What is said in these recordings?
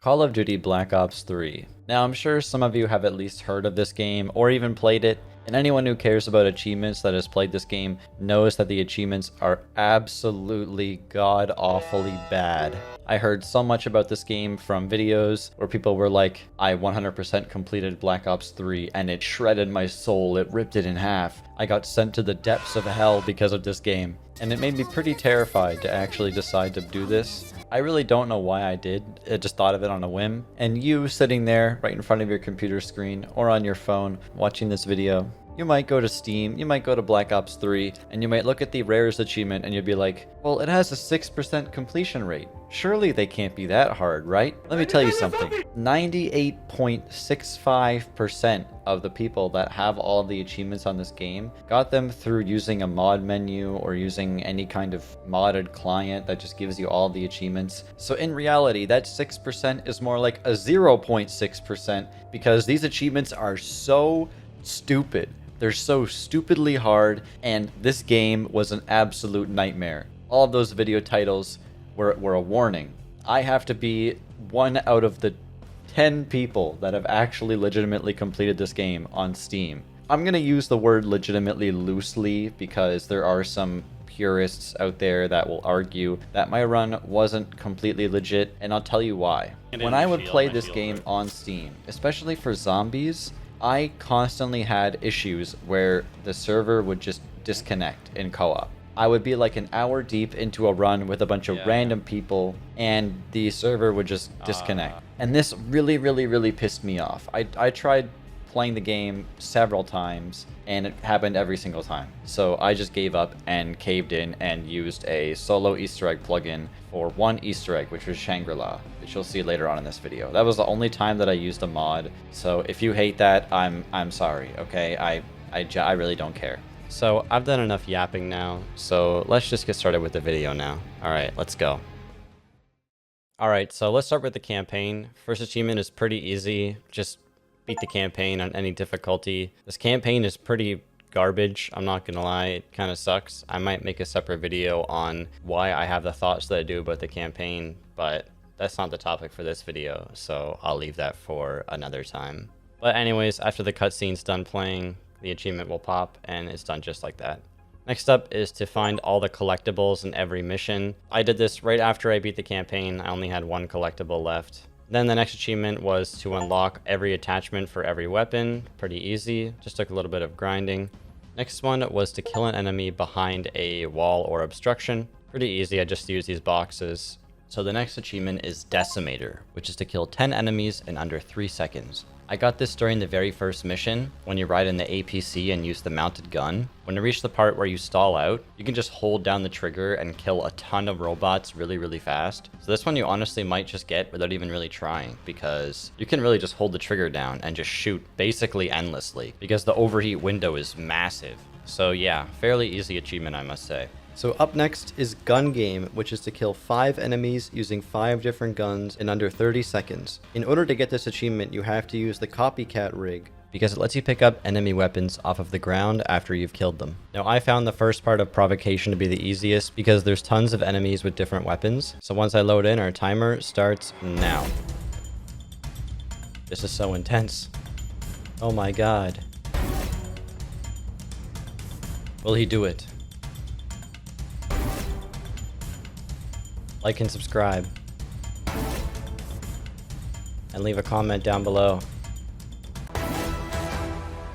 Call of Duty Black Ops 3. Now, I'm sure some of you have at least heard of this game or even played it, and anyone who cares about achievements that has played this game knows that the achievements are absolutely god-awfully bad. I heard so much about this game from videos where people were like, I 100% completed Black Ops 3 and it shredded my soul, it ripped it in half. I got sent to the depths of hell because of this game. And it made me pretty terrified to actually decide to do this. I really don't know why I did. I just thought of it on a whim. And you sitting there right in front of your computer screen or on your phone watching this video, you might go to Steam, you might go to Black Ops 3, and you might look at the rarest achievement and you'll be like, well, it has a 6% completion rate. Surely they can't be that hard, right? Let me tell you something. 98.65% of the people that have all of the achievements on this game got them through using a mod menu or using any kind of modded client that just gives you all the achievements. So in reality, that 6% is more like a 0.6% because these achievements are so stupid. They're so stupidly hard, and this game was an absolute nightmare. All of those video titles were a warning. I have to be one out of the 10 people that have actually legitimately completed this game on Steam. I'm gonna use the word legitimately loosely because there are some purists out there that will argue that my run wasn't completely legit, and I'll tell you why. When I would play this game on Steam, especially for zombies, I constantly had issues where the server would just disconnect in co-op. I would be like an hour deep into a run with a bunch of random people and the server would just disconnect. And this really pissed me off. I tried playing the game several times and it happened every single time. So I just gave up and caved in and used a solo Easter egg plugin for one Easter egg, which was Shangri-La, which you'll see later on in this video. That was the only time that I used a mod. So if you hate that, I'm sorry, okay? I really don't care. So I've done enough yapping now, so let's just get started with the video now. Alright, let's go. Alright, so let's start with the campaign. First achievement is pretty easy, just beat the campaign on any difficulty. This campaign is pretty garbage, I'm not gonna lie, it kind of sucks. I might make a separate video on why I have the thoughts that I do about the campaign, but that's not the topic for this video, so I'll leave that for another time. But anyways, after the cutscene's done playing, the achievement will pop, and it's done just like that. Next up is to find all the collectibles in every mission. I did this right after I beat the campaign. I only had one collectible left. Then the next achievement was to unlock every attachment for every weapon. Pretty easy, just took a little bit of grinding. Next one was to kill an enemy behind a wall or obstruction. Pretty easy, I just used these boxes. So the next achievement is Decimator, which is to kill 10 enemies in under 3 seconds. I got this during the very first mission, when you ride in the APC and use the mounted gun. When you reach the part where you stall out, you can just hold down the trigger and kill a ton of robots really fast. So this one you honestly might just get without even really trying, because you can really just hold the trigger down and just shoot basically endlessly, because the overheat window is massive. So yeah, fairly easy achievement I must say. So up next is Gun Game, which is to kill 5 enemies using 5 different guns in under 30 seconds. In order to get this achievement, you have to use the copycat rig, because it lets you pick up enemy weapons off of the ground after you've killed them. Now I found the first part of Provocation to be the easiest because there's tons of enemies with different weapons. So once I load in, our timer starts now. This is so intense. Oh my god. Will he do it? Like and subscribe. And leave a comment down below.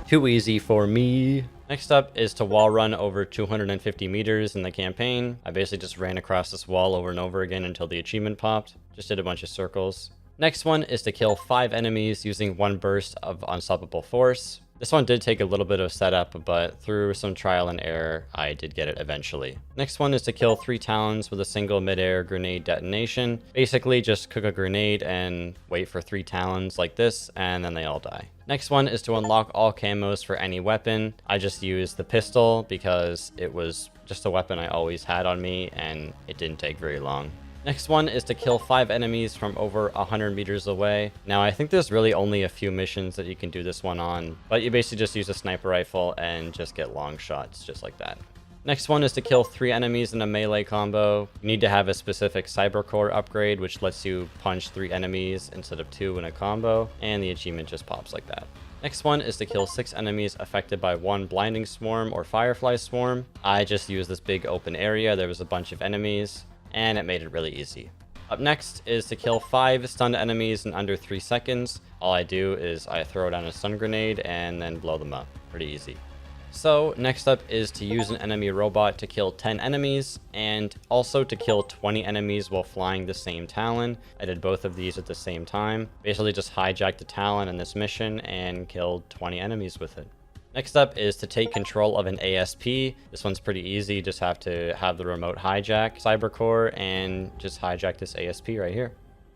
Too easy for me. Next up is to wall run over 250 meters in the campaign. I basically just ran across this wall over and over again until the achievement popped. Just did a bunch of circles. Next one is to kill 5 enemies using 1 burst of unstoppable force. This one did take a little bit of setup, but through some trial and error, I did get it eventually. Next one is to kill 3 talons with a single mid-air grenade detonation. Basically, just cook a grenade and wait for 3 talons like this, and then they all die. Next one is to unlock all camos for any weapon. I just used the pistol because it was just a weapon I always had on me, and it didn't take very long. Next one is to kill 5 enemies from over 100 meters away. Now I think there's really only a few missions that you can do this one on, but you basically just use a sniper rifle and just get long shots just like that. Next one is to kill 3 enemies in a melee combo. You need to have a specific cyber core upgrade, which lets you punch 3 enemies instead of 2 in a combo, and the achievement just pops like that. Next one is to kill 6 enemies affected by 1 blinding swarm or firefly swarm. I just used this big open area, there was a bunch of enemies, and it made it really easy. Up next is to kill 5 stunned enemies in under 3 seconds. All I do is I throw down a stun grenade and then blow them up. Pretty easy. So next up is to use an enemy robot to kill 10 enemies, and also to kill 20 enemies while flying the same Talon. I did both of these at the same time. Basically just hijacked the Talon in this mission and killed 20 enemies with it. Next up is to take control of an ASP. This one's pretty easy, you just have to have the remote hijack cybercore and just hijack this ASP right here.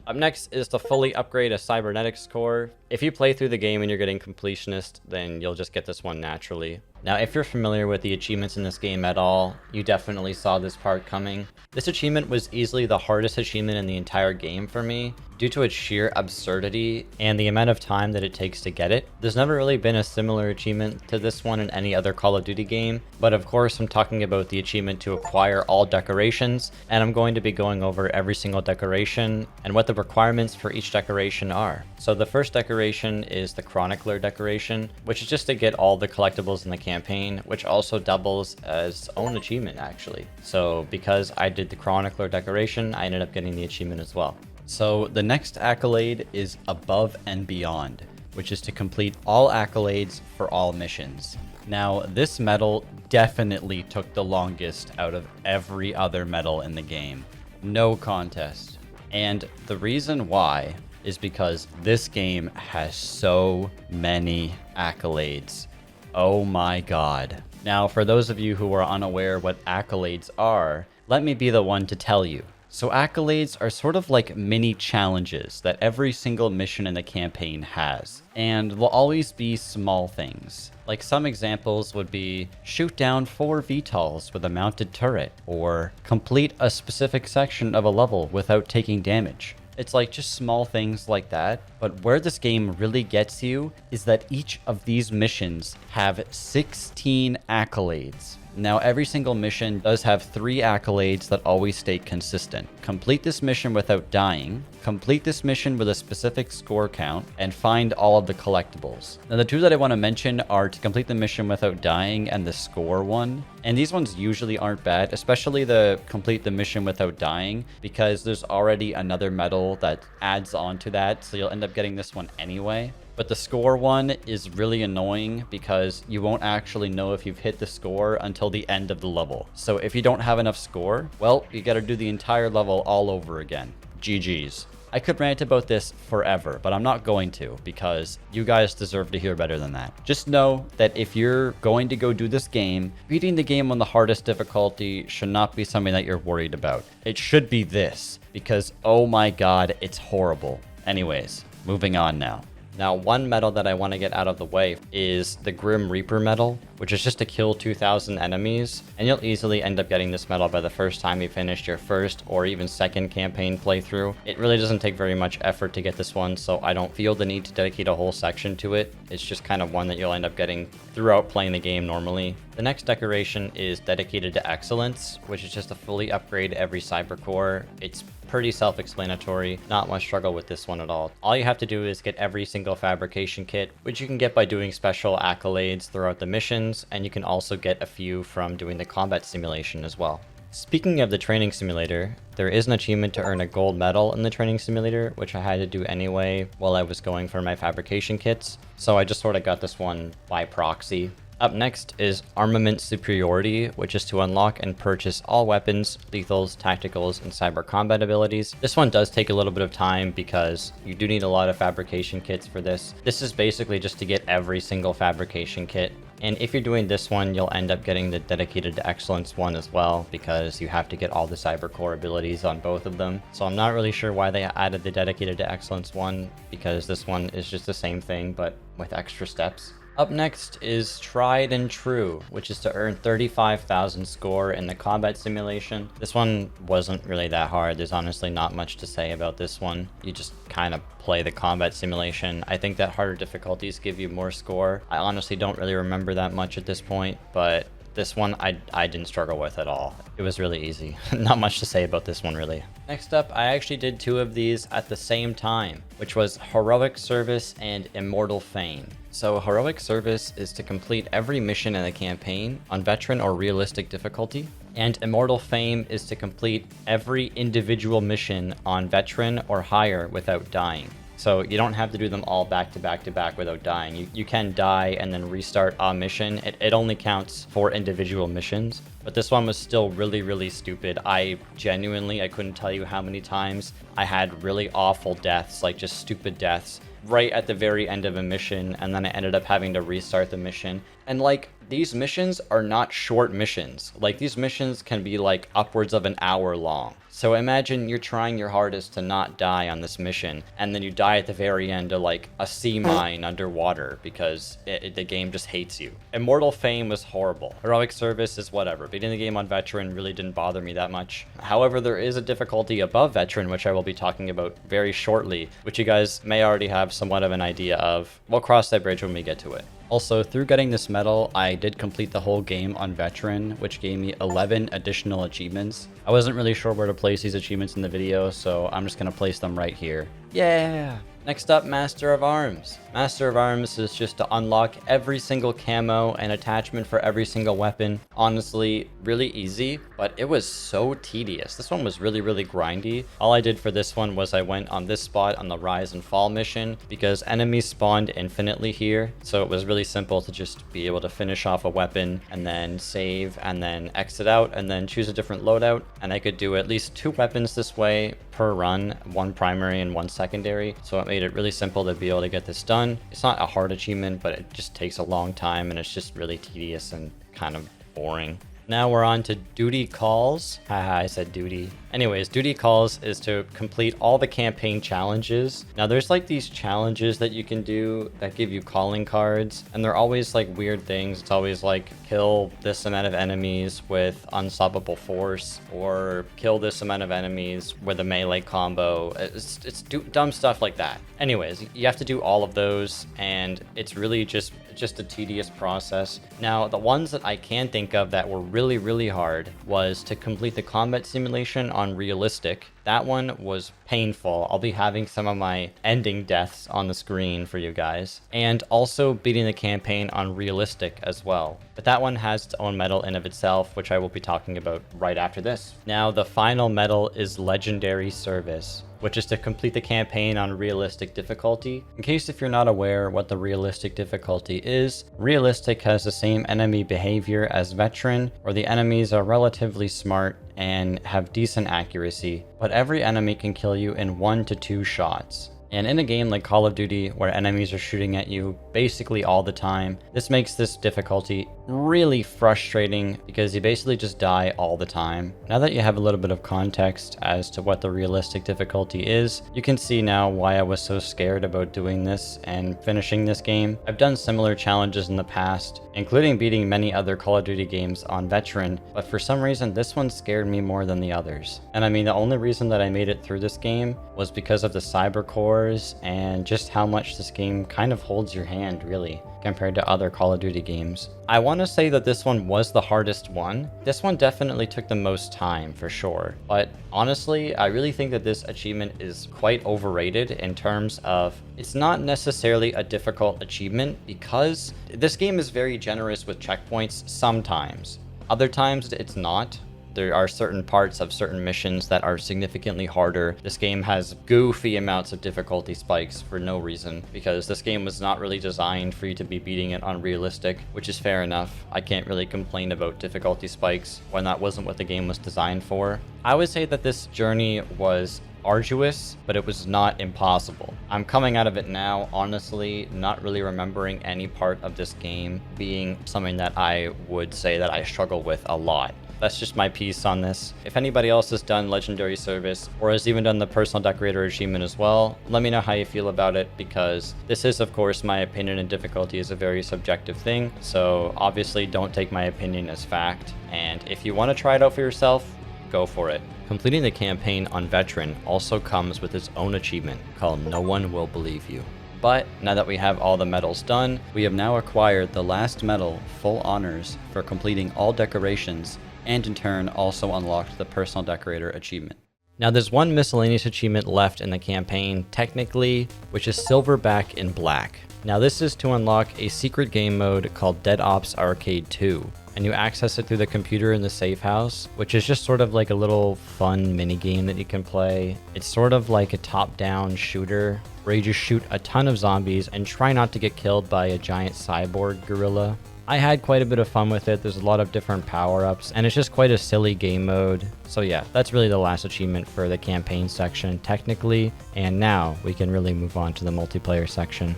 Up next is to fully upgrade a cybernetics core. If you play through the game and you're getting completionist, then you'll just get this one naturally. Now, if you're familiar with the achievements in this game at all, you definitely saw this part coming. This achievement was easily the hardest achievement in the entire game for me, due to its sheer absurdity and the amount of time that it takes to get it. There's never really been a similar achievement to this one in any other Call of Duty game, but of course I'm talking about the achievement to acquire all decorations, and I'm going to be going over every single decoration and what the requirements for each decoration are. So the first decoration is the Chronicler decoration, which is just to get all the collectibles in the campaign, which also doubles as its own achievement actually. So because I did the Chronicler decoration, I ended up getting the achievement as well. So the next accolade is Above and Beyond, which is to complete all accolades for all missions. Now, this medal definitely took the longest out of every other medal in the game. No contest. And the reason why is because this game has so many accolades. Oh my god. Now, for those of you who are unaware what accolades are, let me be the one to tell you. So accolades are sort of like mini challenges that every single mission in the campaign has, and will always be small things. Like some examples would be shoot down 4 VTOLs with a mounted turret, or complete a specific section of a level without taking damage. It's like just small things like that, but where this game really gets you is that each of these missions have 16 accolades. Now, every single mission does have 3 accolades that always stay consistent. Complete this mission without dying, complete this mission with a specific score count, and find all of the collectibles. Now, the 2 that I want to mention are to complete the mission without dying and the score one. And these ones usually aren't bad, especially the complete the mission without dying, because there's already another medal that adds on to that, so you'll end up getting this one anyway. But the score one is really annoying because you won't actually know if you've hit the score until the end of the level. So if you don't have enough score, well, you gotta do the entire level all over again. GG's. I could rant about this forever, but I'm not going to because you guys deserve to hear better than that. Just know that if you're going to go do this game, beating the game on the hardest difficulty should not be something that you're worried about. It should be this, because oh my god, it's horrible. Anyways, moving on now. Now, one medal that I want to get out of the way is the Grim Reaper medal, which is just to kill 2,000 enemies, and you'll easily end up getting this medal by the first time you finished your first or even second campaign playthrough. It really doesn't take very much effort to get this one, so I don't feel the need to dedicate a whole section to it. It's just kind of one that you'll end up getting throughout playing the game normally. The next decoration is dedicated to excellence, which is just to fully upgrade every cyber core. It's pretty self-explanatory, not much struggle with this one at all. All you have to do is get every single fabrication kit, which you can get by doing special accolades throughout the missions, and you can also get a few from doing the combat simulation as well. Speaking of the training simulator, there is an achievement to earn a gold medal in the training simulator, which I had to do anyway while I was going for my fabrication kits, so I just sort of got this one by proxy. Up next is Armament Superiority, which is to unlock and purchase all weapons, lethals, tacticals, and cyber combat abilities. This one does take a little bit of time because you do need a lot of fabrication kits for this. This is basically just to get every single fabrication kit. And if you're doing this one, you'll end up getting the dedicated to excellence one as well, because you have to get all the cyber core abilities on both of them. So I'm not really sure why they added the dedicated to excellence one, because this one is just the same thing, but with extra steps. Up next is Tried and True, which is to earn 35,000 score in the combat simulation. This one wasn't really that hard. There's honestly not much to say about this one. You just kind of play the combat simulation. I think that harder difficulties give you more score. I honestly don't really remember that much at this point, but this one I didn't struggle with at all. It was really easy. Not much to say about this one, really. Next up, I actually did 2 of these at the same time, which was Heroic Service and Immortal Fame. So Heroic Service is to complete every mission in the campaign on veteran or realistic difficulty, and Immortal Fame is to complete every individual mission on veteran or higher without dying. So you don't have to do them all back to back to back without dying. You can die and then restart a mission. It only counts for individual missions. But this one was still really, really stupid. I couldn't tell you how many times I had really awful deaths, like just stupid deaths, right at the very end of a mission, and then I ended up having to restart the mission. And like, these missions are not short missions. Like, these missions can be like upwards of an hour long. So imagine you're trying your hardest to not die on this mission, and then you die at the very end of like a sea mine underwater because the game just hates you. Immortal Fame was horrible. Heroic Service is whatever. Beating the game on veteran really didn't bother me that much. However, there is a difficulty above veteran, which I will be talking about very shortly, which you guys may already have somewhat of an idea of. We'll cross that bridge when we get to it. Also, through getting this medal, I did complete the whole game on veteran, which gave me 11 additional achievements. I wasn't really sure where to place these achievements in the video, so I'm just going to place them right here. Yeah! Next up, Master of Arms. Master of Arms is just to unlock every single camo and attachment for every single weapon. Honestly, really easy, but it was so tedious. This one was really, really grindy. All I did for this one was I went on this spot on the Rise and Fall mission because enemies spawned infinitely here. So it was really simple to just be able to finish off a weapon and then save and then exit out and then choose a different loadout. And I could do at least 2 weapons this way per run, 1 primary and 1 secondary. So it made it really simple to be able to get this done. It's not a hard achievement, but it just takes a long time and it's just really tedious and kind of boring. Now we're on to duty calls. Haha, I said duty. Anyways, duty calls is to complete all the campaign challenges. Now there's like these challenges that you can do that give you calling cards, and they're always like weird things. It's always like kill this amount of enemies with unstoppable force, or kill this amount of enemies with a melee combo. It's dumb stuff like that. Anyways, you have to do all of those, and it's really just a tedious process. Now, the ones that I can think of that were really, really hard was to complete the combat simulation on realistic. That one was painful. I'll be having some of my ending deaths on the screen for you guys. And also beating the campaign on realistic as well. But that one has its own medal in of itself, which I will be talking about right after this. Now, the final medal is Legendary Service, which is to complete the campaign on realistic difficulty. In case if you're not aware what the realistic difficulty is, realistic has the same enemy behavior as veteran, where the enemies are relatively smart and have decent accuracy, but every enemy can kill you in 1 to 2 shots. And in a game like Call of Duty, where enemies are shooting at you basically all the time, this makes this difficulty really frustrating because you basically just die all the time. Now that you have a little bit of context as to what the realistic difficulty is, you can see now why I was so scared about doing this and finishing this game. I've done similar challenges in the past, including beating many other Call of Duty games on veteran, but for some reason this one scared me more than the others. And I mean, the only reason that I made it through this game was because of the cyber cores and just how much this game kind of holds your hand, really, compared to other Call of Duty games. I want to say that this one was the hardest one. This one definitely took the most time, for sure. But honestly, I really think that this achievement is quite overrated in terms of it's not necessarily a difficult achievement because this game is very generous with checkpoints sometimes. Other times it's not. There are certain parts of certain missions that are significantly harder. This game has goofy amounts of difficulty spikes for no reason, because this game was not really designed for you to be beating it on realistic, which is fair enough. I can't really complain about difficulty spikes when that wasn't what the game was designed for. I would say that this journey was arduous, but it was not impossible. I'm coming out of it now, honestly, not really remembering any part of this game being something that I would say that I struggle with a lot. That's just my piece on this. If anybody else has done Legendary Service or has even done the Personal Decorator achievement as well, let me know how you feel about it, because this is, of course, my opinion, and difficulty is a very subjective thing. So obviously don't take my opinion as fact. And if you want to try it out for yourself, go for it. Completing the campaign on veteran also comes with its own achievement called No One Will Believe You. But now that we have all the medals done, we have now acquired the last medal, Full Honors, for completing all decorations, and in turn also unlocked the Personal Decorator achievement. Now there's one miscellaneous achievement left in the campaign, technically, which is Silverback in Black. Now this is to unlock a secret game mode called Dead Ops Arcade 2, and you access it through the computer in the safe house, which is just sort of like a little fun mini game that you can play. It's sort of like a top-down shooter where you just shoot a ton of zombies and try not to get killed by a giant cyborg gorilla. I had quite a bit of fun with it. There's a lot of different power-ups, and it's just quite a silly game mode. So yeah, that's really the last achievement for the campaign section, technically, and now we can really move on to the multiplayer section.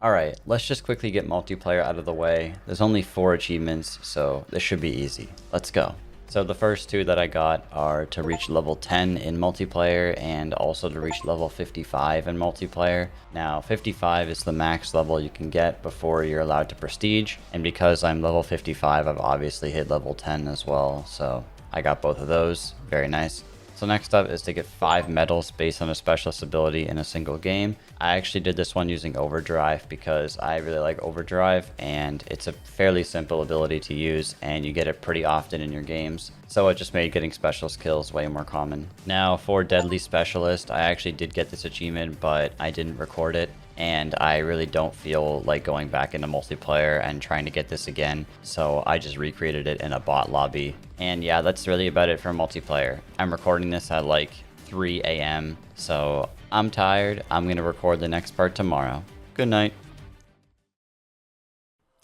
Alright, let's just quickly get multiplayer out of the way. There's only 4 achievements, so this should be easy. Let's go. So the first 2 that I got are to reach level 10 in multiplayer and also to reach level 55 in multiplayer. Now 55 is the max level you can get before you're allowed to prestige, and because I'm level 55 I've obviously hit level 10 as well, so I got both of those. Very nice. So next up is to get 5 medals based on a specialist ability in a single game. I actually did this one using Overdrive because I really like Overdrive and it's a fairly simple ability to use and you get it pretty often in your games. So it just made getting specialist kills way more common. Now for Deadly Specialist, I actually did get this achievement but I didn't record it. And I really don't feel like going back into multiplayer and trying to get this again, so I just recreated it in a bot lobby. And yeah, that's really about it for multiplayer. I'm recording this at like 3 a.m, so I'm tired. I'm gonna record the next part tomorrow. Good night.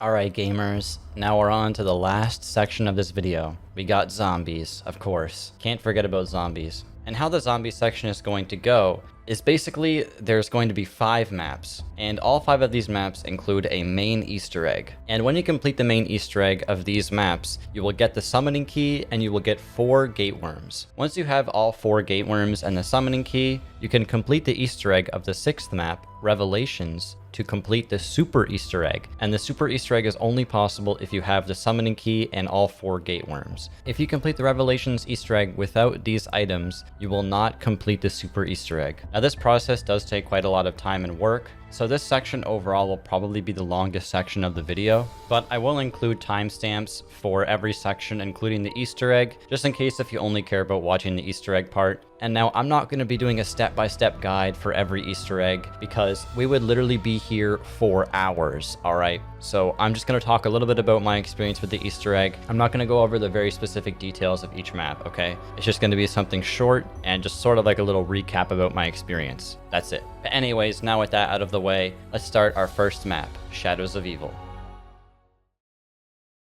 Alright gamers, now we're on to the last section of this video. We got zombies, of course. Can't forget about zombies. And how the zombie section is going to go is basically there's going to be 5 maps, and all 5 of these maps include a main Easter egg. And when you complete the main Easter egg of these maps, you will get the summoning key and you will get 4 gate worms. Once you have all 4 gate worms and the summoning key, you can complete the Easter egg of the 6th map, Revelations, to complete the super Easter egg. And the super Easter egg is only possible if you have the summoning key and all 4 gate worms. If you complete the Revelations Easter egg without these items, you will not complete the super Easter egg. Now this process does take quite a lot of time and work, so this section overall will probably be the longest section of the video, but I will include timestamps for every section, including the Easter egg, just in case if you only care about watching the Easter egg part. And now I'm not going to be doing a step-by-step guide for every Easter egg because we would literally be here for hours, alright? So I'm just going to talk a little bit about my experience with the Easter egg. I'm not going to go over the very specific details of each map, okay? It's just going to be something short and just sort of like a little recap about my experience. That's it. But anyways, now with that out of the way, let's start our first map, Shadows of Evil.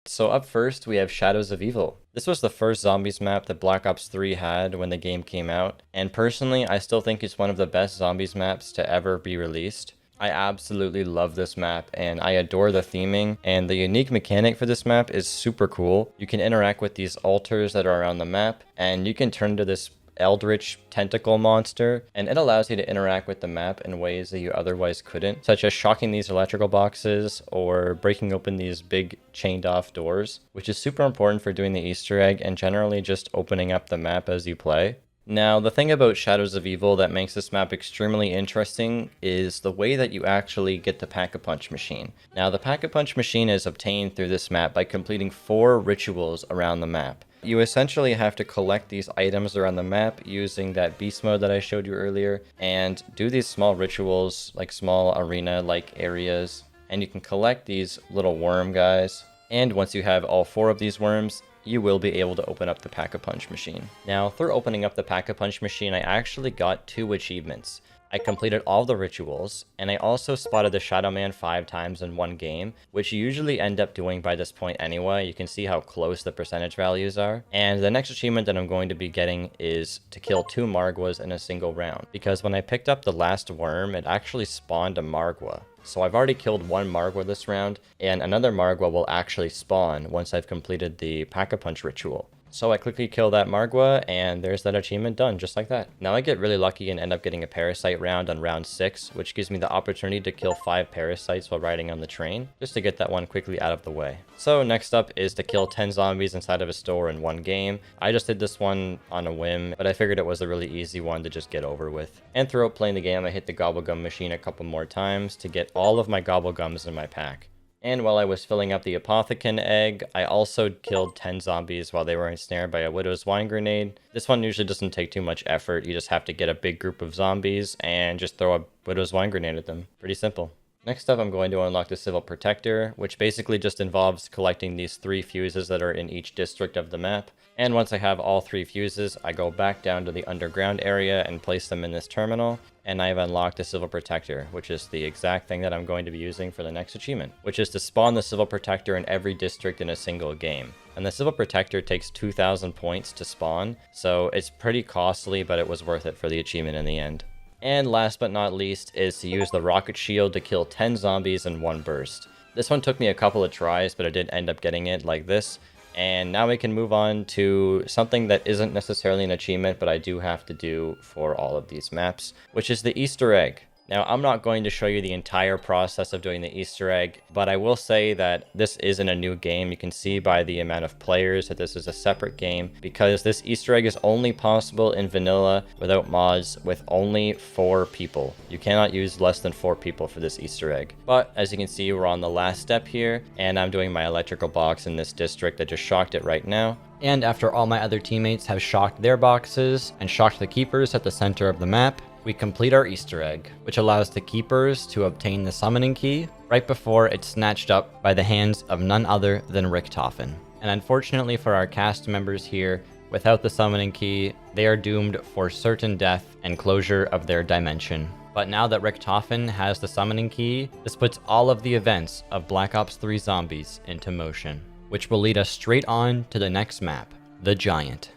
So up first, we have Shadows of Evil. This was the first zombies map that Black Ops 3 had when the game came out, and personally, I still think it's one of the best zombies maps to ever be released. I absolutely love this map, and I adore the theming, and the unique mechanic for this map is super cool. You can interact with these altars that are around the map, and you can turn into this eldritch tentacle monster, and it allows you to interact with the map in ways that you otherwise couldn't, such as shocking these electrical boxes or breaking open these big chained off doors, which is super important for doing the Easter egg and generally just opening up the map as you play. Now, the thing about Shadows of Evil that makes this map extremely interesting is the way that you actually get the Pack-a-Punch machine. Now, the Pack-a-Punch machine is obtained through this map by completing 4 rituals around the map. You essentially have to collect these items around the map using that beast mode that I showed you earlier and do these small rituals, like small arena-like areas, and you can collect these little worm guys. And once you have all 4 of these worms, you will be able to open up the Pack-a-Punch machine. Now, through opening up the Pack-a-Punch machine, I actually got 2 achievements. I completed all the rituals, and I also spotted the Shadow Man 5 times in one game, which you usually end up doing by this point anyway. You can see how close the percentage values are. And the next achievement that I'm going to be getting is to kill 2 Margwas in a single round, because when I picked up the last worm, it actually spawned a Margwa. So I've already killed 1 Margwa this round, and another Margwa will actually spawn once I've completed the Pack-a-Punch ritual. So I quickly kill that Margwa, and there's that achievement done, just like that. Now I get really lucky and end up getting a parasite round on round 6, which gives me the opportunity to kill 5 parasites while riding on the train, just to get that one quickly out of the way. So next up is to kill 10 zombies inside of a store in one game. I just did this one on a whim, but I figured it was a really easy one to just get over with. And throughout playing the game, I hit the gobblegum machine a couple more times to get all of my gobblegums in my pack. And while I was filling up the Apothecon egg, I also killed 10 zombies while they were ensnared by a Widow's Wine grenade. This one usually doesn't take too much effort. You just have to get a big group of zombies and just throw a Widow's Wine grenade at them. Pretty simple. Next up, I'm going to unlock the Civil Protector, which basically just involves collecting these 3 fuses that are in each district of the map. And once I have all 3 fuses, I go back down to the underground area and place them in this terminal, and I've unlocked the Civil Protector, which is the exact thing that I'm going to be using for the next achievement, which is to spawn the Civil Protector in every district in a single game. And the Civil Protector takes 2,000 points to spawn, so it's pretty costly, but it was worth it for the achievement in the end. And last but not least is to use the Rocket Shield to kill 10 zombies in one burst. This one took me a couple of tries, but I did end up getting it like this. And now we can move on to something that isn't necessarily an achievement, but I do have to do for all of these maps, which is the Easter egg. Now, I'm not going to show you the entire process of doing the Easter egg, but I will say that this isn't a new game. You can see by the amount of players that this is a separate game, because this Easter egg is only possible in vanilla without mods with only 4 people. You cannot use less than 4 people for this Easter egg. But as you can see, we're on the last step here, and I'm doing my electrical box in this district. I just shocked it right now. And after all my other teammates have shocked their boxes and shocked the keepers at the center of the map, we complete our Easter egg, which allows the keepers to obtain the summoning key right before it's snatched up by the hands of none other than Richtofen. And unfortunately for our cast members here, without the summoning key, they are doomed for certain death and closure of their dimension. But now that Richtofen has the summoning key, this puts all of the events of Black Ops 3 Zombies into motion, which will lead us straight on to the next map, the Giant.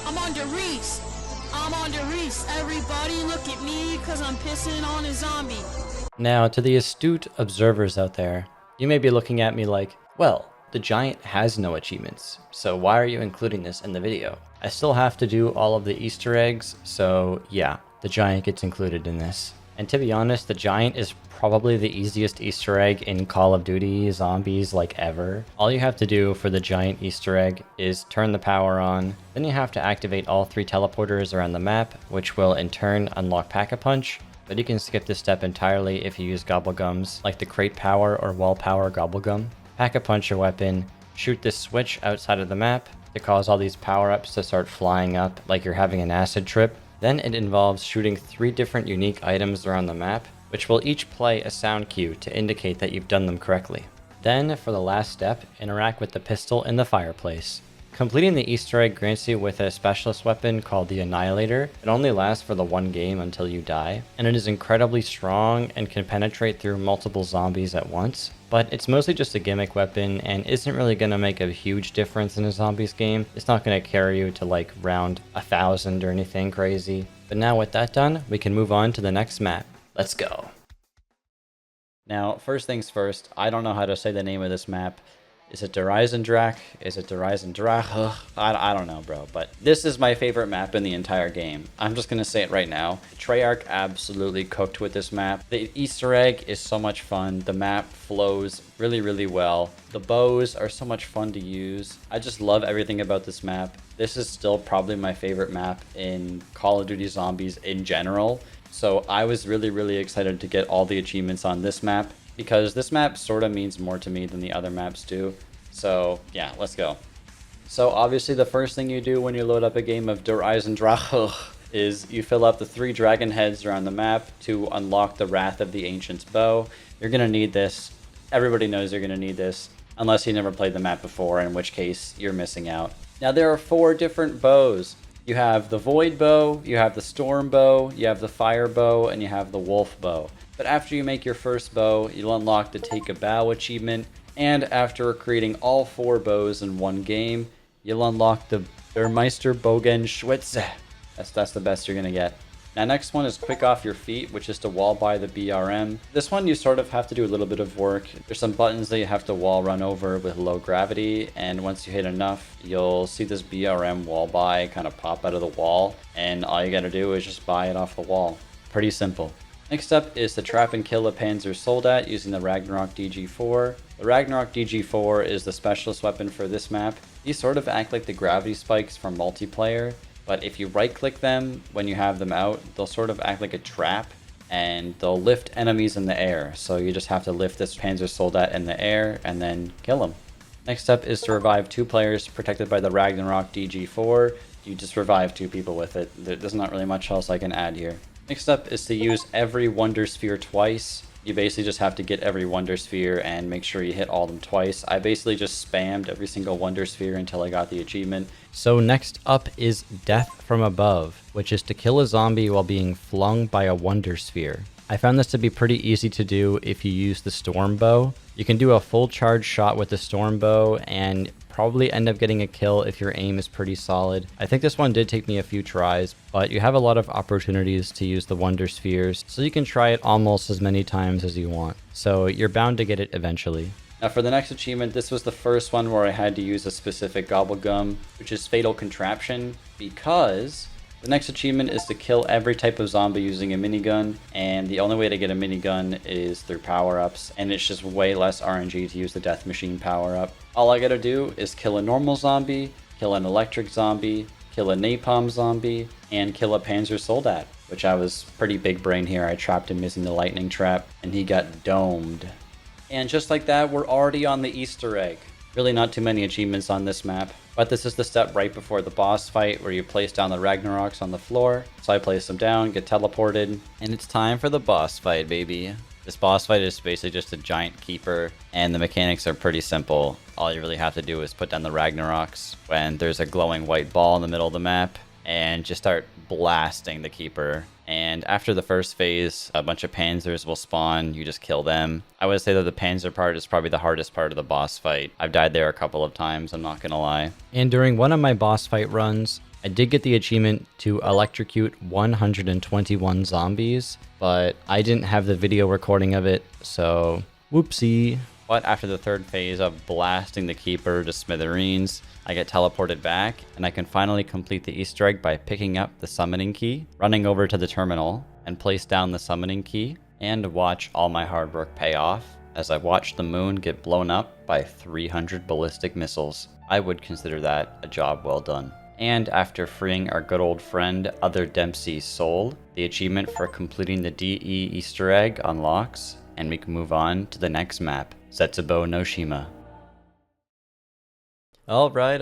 I'm on the Reese. I'm on the Reese. Everybody look at me because I'm pissing on a zombie. Now, to the astute observers out there, you may be looking at me like, well, the Giant has no achievements, so why are you including this in the video? I still have to do all of the Easter eggs, so yeah, the Giant gets included in this. And to be honest, the Giant is probably the easiest Easter egg in Call of Duty Zombies like ever. All you have to do for the Giant Easter egg is turn the power on, then you have to activate all 3 teleporters around the map, which will in turn unlock Pack-a-Punch, but you can skip this step entirely if you use Gobblegums, like the Crate Power or Wall Power Gobblegum. Pack-a-Punch your weapon, shoot this switch outside of the map to cause all these power-ups to start flying up like you're having an acid trip. Then it involves shooting 3 different unique items around the map, which will each play a sound cue to indicate that you've done them correctly. Then, for the last step, interact with the pistol in the fireplace. Completing the Easter egg grants you with a specialist weapon called the Annihilator. It only lasts for the 1 game until you die, and it is incredibly strong and can penetrate through multiple zombies at once. But it's mostly just a gimmick weapon and isn't really going to make a huge difference in a zombies game. It's not going to carry you to like round 1,000 or anything crazy. But now with that done, we can move on to the next map. Let's go. Now, first things first, I don't know how to say the name of this map. Is it Der Eisendrache? Is it Der Eisendrache? I don't know, bro. But this is my favorite map in the entire game. I'm just going to say it right now. Treyarch absolutely cooked with this map. The Easter egg is so much fun. The map flows really, really well. The bows are so much fun to use. I just love everything about this map. This is still probably my favorite map in Call of Duty Zombies in general. So I was really, really excited to get all the achievements on this map, because this map sort of means more to me than the other maps do. So yeah, let's go. So obviously the first thing you do when you load up a game of Der Eisendrache is you fill up the 3 dragon heads around the map to unlock the Wrath of the Ancient's Bow. You're going to need this. Everybody knows you're going to need this, unless you never played the map before, in which case you're missing out. Now there are 4 different bows. You have the Void Bow, you have the Storm Bow, you have the Fire Bow, and you have the Wolf Bow. But after you make your first bow, you'll unlock the Take a Bow achievement, and after creating all 4 bows in one game, you'll unlock the Burmeister Bogenschütze. That's the best you're gonna get. Now next one is quick off your feet, which is to wall by the BRM. This one you sort of have to do a little bit of work. There's some buttons that you have to wall run over with low gravity, and once you hit enough, you'll see this BRM wall buy kind of pop out of the wall, and all you gotta do is just buy it off the wall. Pretty simple. Next up is to trap and kill a Panzer Soldat using the Ragnarok DG4. The Ragnarok DG4 is the specialist weapon for this map. These sort of act like the gravity spikes from multiplayer, but if you right click them when you have them out, they'll sort of act like a trap and they'll lift enemies in the air. So you just have to lift this Panzer Soldat in the air and then kill them. Next up is to revive 2 players protected by the Ragnarok DG4. You just revive 2 people with it. There's not really much else I can add here. Next up is to use every Wonder Sphere twice. You basically just have to get every Wonder Sphere and make sure you hit all of them twice. I basically just spammed every single Wonder Sphere until I got the achievement. So next up is Death from Above, which is to kill a zombie while being flung by a Wonder Sphere. I found this to be pretty easy to do if you use the Storm Bow. You can do a full charge shot with the Storm Bow and probably end up getting a kill if your aim is pretty solid. I think this one did take me a few tries, but you have a lot of opportunities to use the Wonder Spheres, so you can try it almost as many times as you want. So you're bound to get it eventually. Now for the next achievement, this was the first one where I had to use a specific gobblegum, which is Fatal Contraption, because the next achievement is to kill every type of zombie using a minigun, and the only way to get a minigun is through power-ups, and it's just way less RNG to use the Death Machine power-up. All I gotta do is kill a normal zombie, kill an electric zombie, kill a napalm zombie, and kill a Panzer Soldat, which I was pretty big brain here. I trapped him using the lightning trap, and he got domed. And just like that, we're already on the Easter egg. Really not too many achievements on this map, but this is the step right before the boss fight where you place down the Ragnaroks on the floor. So I place them down, get teleported, and it's time for the boss fight, baby. This boss fight is basically just a giant keeper, and the mechanics are pretty simple. All you really have to do is put down the Ragnaroks when there's a glowing white ball in the middle of the map, and just start blasting the keeper. And after the first phase, a bunch of panzers will spawn. You just kill them. I would say that the panzer part is probably the hardest part of the boss fight. I've died there a couple of times, I'm not gonna lie. And during one of my boss fight runs, I did get the achievement to electrocute 121 zombies, but I didn't have the video recording of it, so whoopsie. But after the third phase of blasting the keeper to smithereens, I get teleported back, and I can finally complete the Easter egg by picking up the summoning key, running over to the terminal, and place down the summoning key, and watch all my hard work pay off as I watch the moon get blown up by 300 ballistic missiles. I would consider that a job well done. And after freeing our good old friend Other Dempsey's soul, the achievement for completing the DE Easter egg unlocks, and we can move on to the next map, Setsubo no Shima. Alright.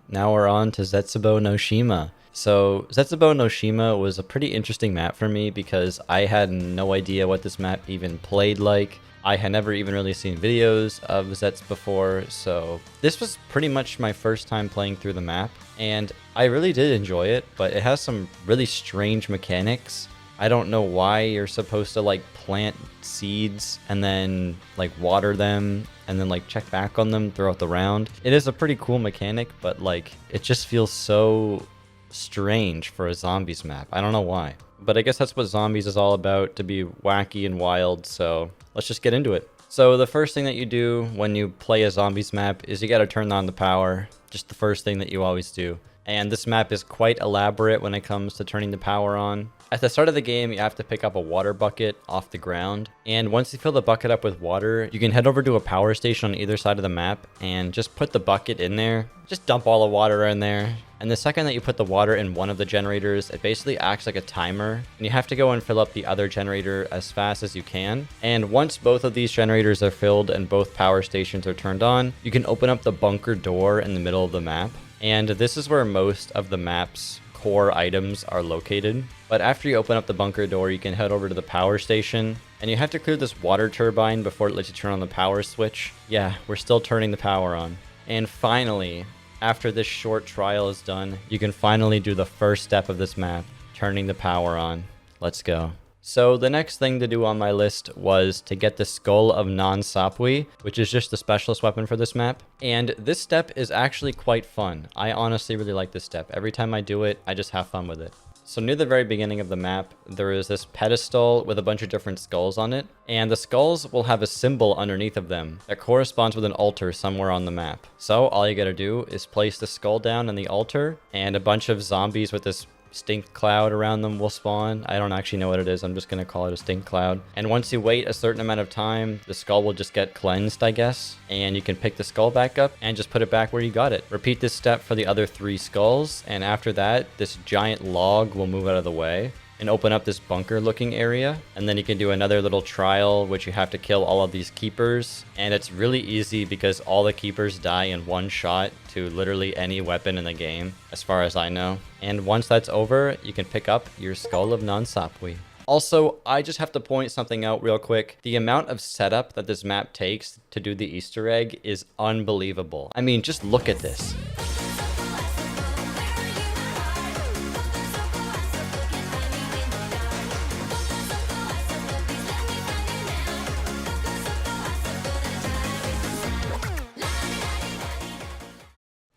Now we're on to Setsubo no Shima. So, Setsubo no Shima was a pretty interesting map for me because I had no idea what this map even played like. I had never even really seen videos of Zets before, so this was pretty much my first time playing through the map, and I really did enjoy it, but it has some really strange mechanics. I don't know why you're supposed to like plant seeds and then like water them and then like check back on them throughout the round. It is a pretty cool mechanic, but like it just feels so strange for a zombies map. I don't know why. But I guess that's what zombies is all about, to be wacky and wild, so let's just get into it. So the first thing that you do when you play a zombies map is you gotta turn on the power. Just the first thing that you always do. And this map is quite elaborate when it comes to turning the power on. At the start of the game, you have to pick up a water bucket off the ground. And once you fill the bucket up with water, you can head over to a power station on either side of the map and just put the bucket in there. Just dump all the water in there. And the second that you put the water in one of the generators, it basically acts like a timer. And you have to go and fill up the other generator as fast as you can. And once both of these generators are filled and both power stations are turned on, you can open up the bunker door in the middle of the map. And this is where most of the map's core items are located. But after you open up the bunker door, you can head over to the power station, and you have to clear this water turbine before it lets you turn on the power switch. Yeah, we're still turning the power on. And finally, after this short trial is done, you can finally do the first step of this map, turning the power on. Let's go. So the next thing to do on my list was to get the Skull of Non-Sapui, which is just the specialist weapon for this map. And this step is actually quite fun. I honestly really like this step. Every time I do it, I just have fun with it. So near the very beginning of the map, there is this pedestal with a bunch of different skulls on it, and the skulls will have a symbol underneath of them that corresponds with an altar somewhere on the map. So all you gotta do is place the skull down on the altar, and a bunch of zombies with this stink cloud around them will spawn. I don't actually know what it is. I'm just going to call it a stink cloud. And once you wait a certain amount of time, the skull will just get cleansed, I guess. And you can pick the skull back up and just put it back where you got it. Repeat this step for the other 3 skulls. And after that, this giant log will move out of the way and open up this bunker looking area. And then you can do another little trial, which you have to kill all of these keepers. And it's really easy because all the keepers die in one shot to literally any weapon in the game, as far as I know. And once that's over, you can pick up your Skull of Non-Sapwi. Also, I just have to point something out real quick. The amount of setup that this map takes to do the Easter egg is unbelievable. I mean, just look at this.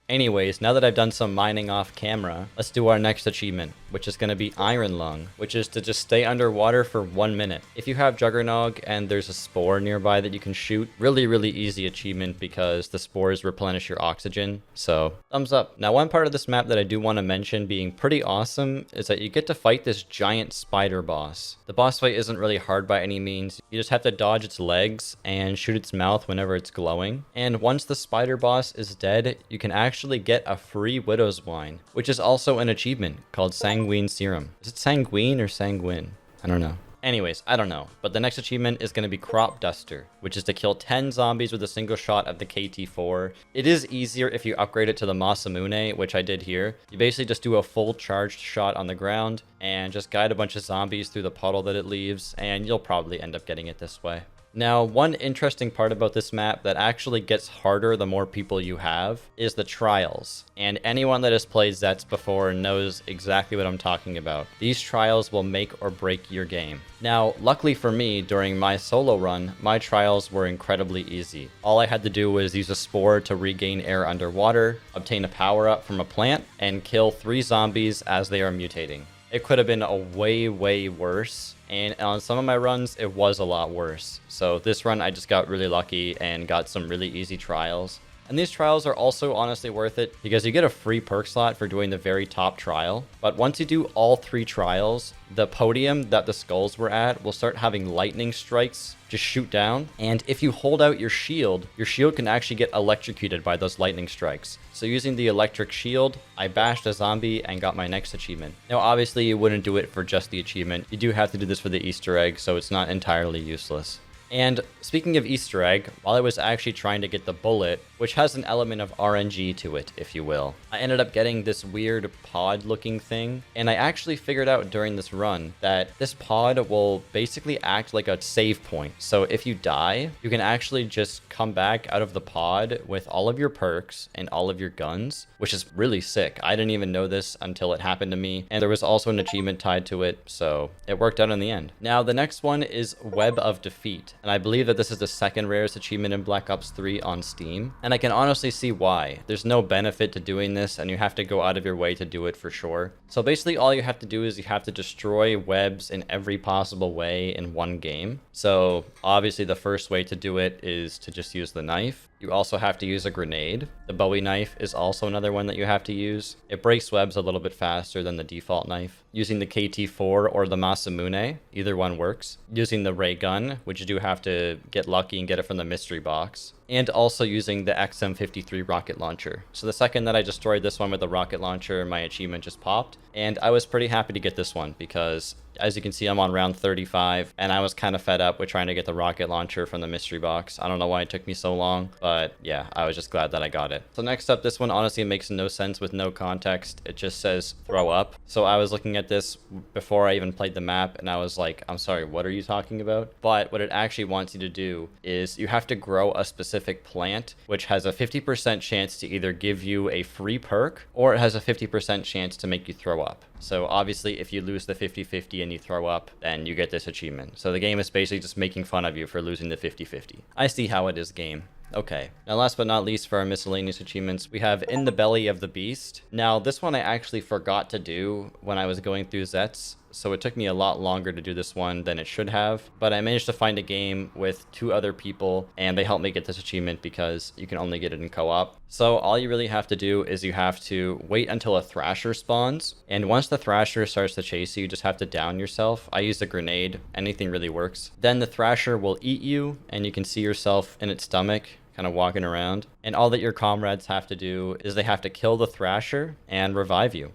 Anyways, now that I've done some mining off camera, let's do our next achievement, which is going to be Iron Lung, which is to just stay underwater for 1 minute. If you have Juggernog and there's a spore nearby that you can shoot, really easy achievement because the spores replenish your oxygen, so thumbs up. Now one part of this map that I do want to mention being pretty awesome is that you get to fight this giant spider boss. The boss fight isn't really hard by any means. You just have to dodge its legs and shoot its mouth whenever it's glowing. And once the spider boss is dead, you can actually get a free Widow's Wine, which is also an achievement called Sanguine Serum. Is it Sanguine or Sanguine? I don't know. Anyways, I don't know. But the next achievement is going to be Crop Duster, which is to kill 10 zombies with a single shot of the KT4. It is easier if you upgrade it to the Masamune, which I did here. You basically just do a full charged shot on the ground and just guide a bunch of zombies through the puddle that it leaves, and you'll probably end up getting it this way. Now, one interesting part about this map that actually gets harder the more people you have is the trials. And anyone that has played Zets before knows exactly what I'm talking about. These trials will make or break your game. Now, luckily for me, during my solo run, my trials were incredibly easy. All I had to do was use a spore to regain air underwater, obtain a power-up from a plant, and kill 3 zombies as they are mutating. It could have been a way worse, and on some of my runs, it was a lot worse. So this run, I just got really lucky and got some really easy trials. And these trials are also honestly worth it because you get a free perk slot for doing the very top trial. But once you do all 3 trials, the podium that the skulls were at will start having lightning strikes just shoot down. And if you hold out your shield can actually get electrocuted by those lightning strikes. So using the electric shield, I bashed a zombie and got my next achievement. Now obviously you wouldn't do it for just the achievement. You do have to do this for the Easter egg, so it's not entirely useless. And speaking of Easter egg, while I was actually trying to get the bullet, which has an element of RNG to it, if you will, I ended up getting this weird pod looking thing. And I actually figured out during this run that this pod will basically act like a save point. So if you die, you can actually just come back out of the pod with all of your perks and all of your guns, which is really sick. I didn't even know this until it happened to me. And there was also an achievement tied to it, so it worked out in the end. Now the next one is Web of Defeat. And I believe that this is the second rarest achievement in Black Ops 3 on Steam. And I can honestly see why. There's no benefit to doing this, and you have to go out of your way to do it for sure. So basically all you have to do is you have to destroy webs in every possible way in one game. So obviously the first way to do it is to just use the knife. You also have to use a grenade. The Bowie knife is also another one that you have to use. It breaks webs a little bit faster than the default knife. Using the KT4 or the Masamune, either one works. Using the ray gun, which you do have to get lucky and get it from the mystery box. And also using the XM53 rocket launcher. So the second that I destroyed this one with the rocket launcher, my achievement just popped. And I was pretty happy to get this one because, as you can see, I'm on round 35, and I was kind of fed up with trying to get the rocket launcher from the mystery box. I don't know why it took me so long, but yeah, I was just glad that I got it. So next up, this one honestly makes no sense with no context. It just says throw up. So I was looking at this before I even played the map, and I was like, I'm sorry, what are you talking about? But what it actually wants you to do is you have to grow a specific plant, which has a 50% chance to either give you a free perk, or it has a 50% chance to make you throw up. So obviously if you lose the 50-50 and you throw up, then you get this achievement. So the game is basically just making fun of you for losing the 50-50. I see how it is, game. Okay, now last but not least for our miscellaneous achievements, we have In the Belly of the Beast. Now this one I actually forgot to do when I was going through Zets, so it took me a lot longer to do this one than it should have, but I managed to find a game with 2 other people, and they helped me get this achievement because you can only get it in co-op. So all you really have to do is you have to wait until a Thrasher spawns, and once the Thrasher starts to chase you, you just have to down yourself. I used a grenade, anything really works. Then the Thrasher will eat you, and you can see yourself in its stomach, kind of walking around. And all that your comrades have to do is they have to kill the Thrasher and revive you.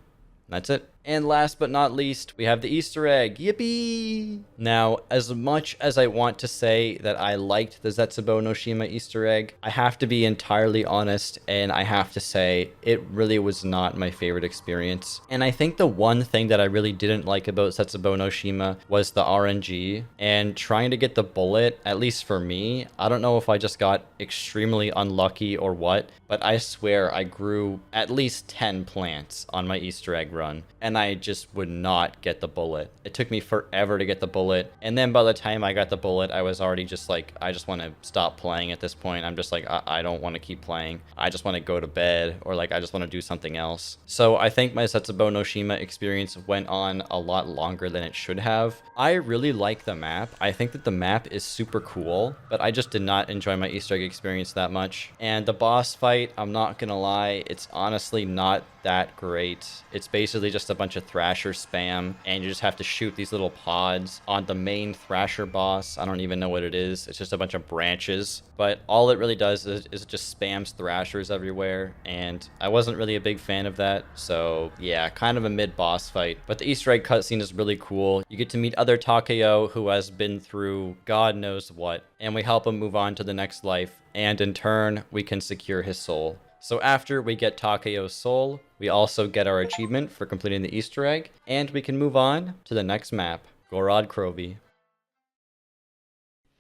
That's it. And last but not least, we have the Easter egg. Yippee! Now, as much as I want to say that I liked the Zetsubou no Shima Easter egg, I have to be entirely honest, and I have to say it really was not my favorite experience. And I think the one thing that I really didn't like about Zetsubou no Shima was the RNG, and trying to get the bullet, at least for me. I don't know if I just got extremely unlucky or what, but I swear I grew at least 10 plants on my Easter egg run, and I just would not get the bullet. It took me forever to get the bullet, and then by the time I got the bullet, I was already just like, I just want to stop playing at this point. I'm just like, I don't want to keep playing. I just want to go to bed, or like I just want to do something else. So I think my Zetsubou no Shima experience went on a lot longer than it should have. I really like the map. I think that the map is super cool, but I just did not enjoy my Easter egg experience that much. And the boss fight, I'm not gonna lie, it's honestly not that great. It's basically just a bunch of Thrasher spam, and you just have to shoot these little pods on the main Thrasher boss. I don't even know what it is. It's just a bunch of branches, but all it really does is it just spams Thrashers everywhere, and I wasn't really a big fan of that. So yeah, kind of a mid-boss fight. But the Easter egg cutscene is really cool. You get to meet other Takeo who has been through God knows what, and we help him move on to the next life, and in turn, we can secure his soul. So after we get Takeo's soul, we also get our achievement for completing the Easter egg, and we can move on to the next map, Gorod Krovi.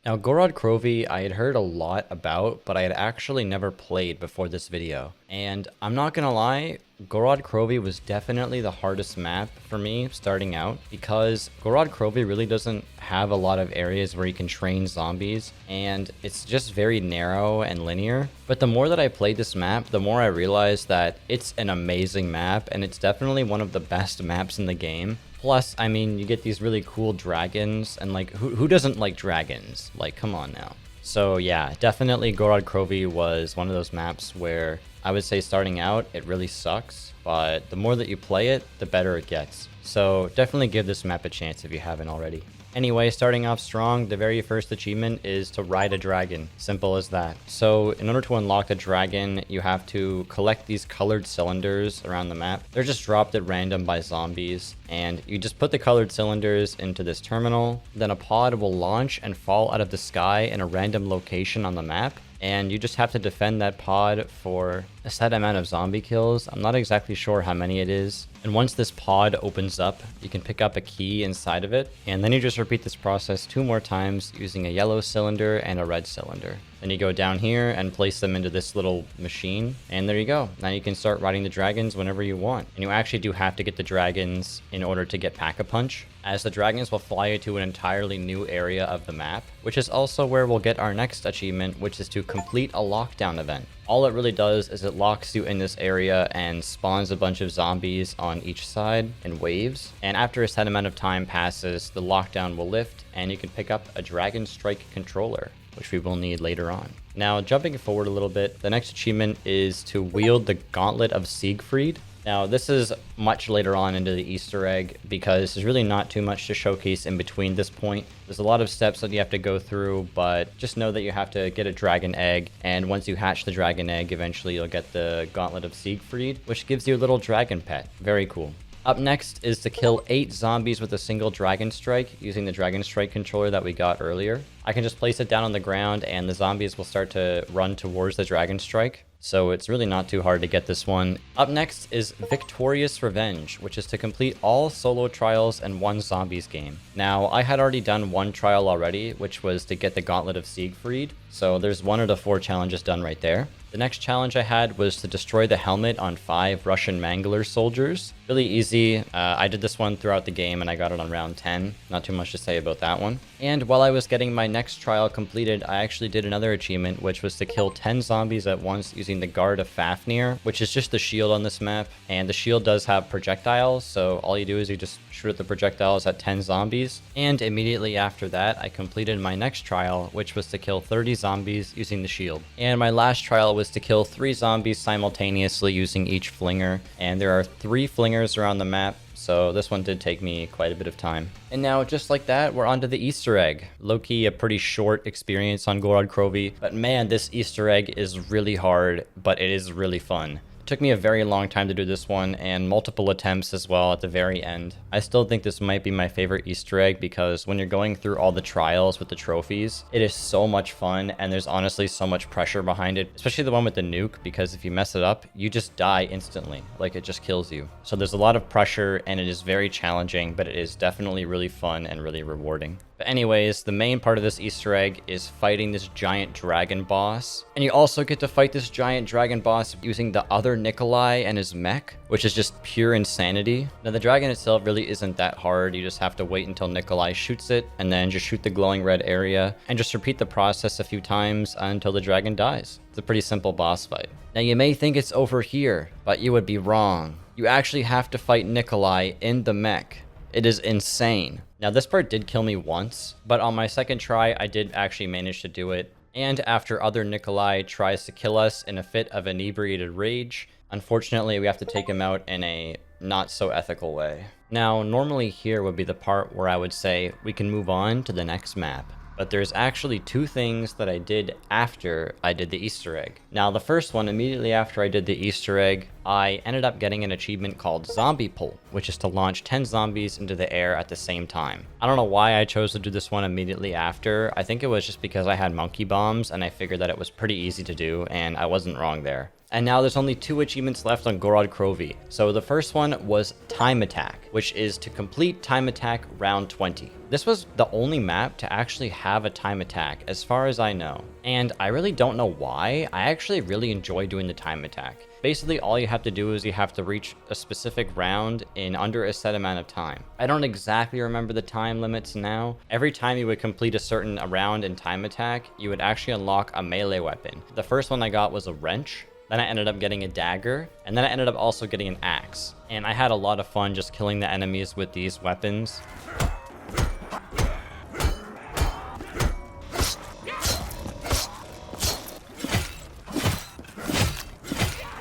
Now, Gorod Krovi I had heard a lot about, but I had actually never played before this video. And I'm not gonna lie, Gorod Krovi was definitely the hardest map for me starting out, because Gorod Krovi really doesn't have a lot of areas where you can train zombies, and it's just very narrow and linear. But the more that I played this map, the more I realized that it's an amazing map, and it's definitely one of the best maps in the game. Plus, I mean, you get these really cool dragons, and like, who doesn't like dragons? Like, come on now. So yeah, definitely Gorod Krovi was one of those maps where I would say starting out, it really sucks, but the more that you play it, the better it gets. So definitely give this map a chance if you haven't already. Anyway, starting off strong, the very first achievement is to ride a dragon. Simple as that. So in order to unlock the dragon, you have to collect these colored cylinders around the map. They're just dropped at random by zombies, and you just put the colored cylinders into this terminal. Then a pod will launch and fall out of the sky in a random location on the map, and you just have to defend that pod for a set amount of zombie kills. I'm not exactly sure how many it is. And once this pod opens up, you can pick up a key inside of it, and then you just repeat this process 2 more times using a yellow cylinder and a red cylinder. Then you go down here and place them into this little machine, and there you go. Now you can start riding the dragons whenever you want. And you actually do have to get the dragons in order to get Pack-a-Punch, as the dragons will fly you to an entirely new area of the map, which is also where we'll get our next achievement, which is to complete a lockdown event. All it really does is it locks you in this area and spawns a bunch of zombies on each side in waves. And after a set amount of time passes, the lockdown will lift and you can pick up a Dragon Strike controller, which we will need later on. Now, jumping forward a little bit, the next achievement is to wield the Gauntlet of Siegfried. Now, this is much later on into the Easter egg because there's really not too much to showcase in between this point. There's a lot of steps that you have to go through, but just know that you have to get a dragon egg, and once you hatch the dragon egg, eventually you'll get the Gauntlet of Siegfried, which gives you a little dragon pet. Very cool. Up next is to kill 8 zombies with a single Dragon Strike using the Dragon Strike controller that we got earlier. I can just place it down on the ground and the zombies will start to run towards the Dragon Strike. So it's really not too hard to get this one. Up next is Victorious Revenge, which is to complete all solo trials and 1 zombies game. Now, I had already done 1 trial already, which was to get the Gauntlet of Siegfried. So there's 1 of the 4 challenges done right there. The next challenge I had was to destroy the helmet on 5 Russian Mangler soldiers. Really easy. I did this one throughout the game and I got it on round 10. Not too much to say about that one. And while I was getting my next trial completed, I actually did another achievement, which was to kill 10 zombies at once using the Guard of Fafnir, which is just the shield on this map. And the shield does have projectiles, so all you do is you just shoot at the projectiles at 10 zombies. And immediately after that, I completed my next trial, which was to kill 30 zombies using the shield. And my last trial was to kill 3 zombies simultaneously using each flinger. And there are 3 flingers around the map, so this one did take me quite a bit of time. And now, just like that, we're onto the Easter egg. Low-key, a pretty short experience on Gorod Krovi, but man, this Easter egg is really hard, but it is really fun. Took me a very long time to do this one, and multiple attempts as well at the very end. I still think this might be my favorite Easter egg because when you're going through all the trials with the trophies, it is so much fun, and there's honestly so much pressure behind it, especially the one with the nuke, because if you mess it up, you just die instantly. Like, it just kills you. So there's a lot of pressure, and it is very challenging, but it is definitely really fun and really rewarding. But anyways, the main part of this Easter egg is fighting this giant dragon boss. And you also get to fight this giant dragon boss using the other Nikolai and his mech, which is just pure insanity. Now, the dragon itself really isn't that hard. You just have to wait until Nikolai shoots it, and then just shoot the glowing red area, and just repeat the process a few times until the dragon dies. It's a pretty simple boss fight. Now, you may think it's over here, but you would be wrong. You actually have to fight Nikolai in the mech. It is insane. Now, this part did kill me once, but on my second try, I did actually manage to do it. And after other Nikolai tries to kill us in a fit of inebriated rage, unfortunately, we have to take him out in a not so ethical way. Now, normally here would be the part where I would say we can move on to the next map. But there's actually 2 things that I did after I did the Easter egg. Now, the first one, immediately after I did the Easter egg, I ended up getting an achievement called Zombie Pull, which is to launch 10 zombies into the air at the same time. I don't know why I chose to do this one immediately after. I think it was just because I had monkey bombs and I figured that it was pretty easy to do, and I wasn't wrong there. And now there's only 2 achievements left on Gorod Krovi. So the first one was Time Attack, which is to complete Time Attack round 20. This was the only map to actually have a time attack, as far as I know. And I really don't know why. I actually really enjoy doing the time attack. Basically, all you have to do is you have to reach a specific round in under a set amount of time. I don't exactly remember the time limits now. Every time you would complete a certain round in time attack, you would actually unlock a melee weapon. The first one I got was a wrench. Then I ended up getting a dagger, and then I ended up also getting an axe. And I had a lot of fun just killing the enemies with these weapons.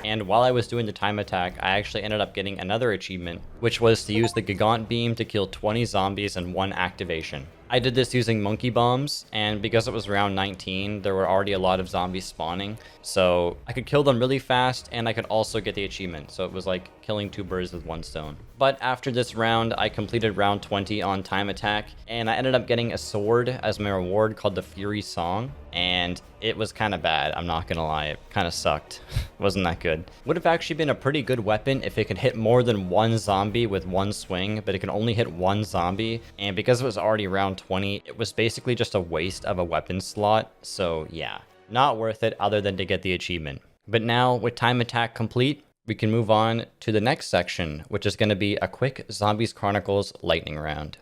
And while I was doing the time attack, I actually ended up getting another achievement, which was to use the Gigant Beam to kill 20 zombies in 1 activation. I did this using monkey bombs, and because it was round 19, there were already a lot of zombies spawning, so I could kill them really fast, and I could also get the achievement, so it was like killing 2 birds with 1 stone. But after this round, I completed round 20 on time attack, and I ended up getting a sword as my reward called the Fury Song, and it was kind of bad, I'm not gonna lie, it kind of sucked. Wasn't that good. Would have actually been a pretty good weapon if it could hit more than 1 zombie with 1 swing, but it could only hit 1 zombie, and because it was already round 20, it was basically just a waste of a weapon slot, so yeah, not worth it other than to get the achievement. But now, with time attack complete, we can move on to the next section, which is going to be a quick Zombies Chronicles lightning round.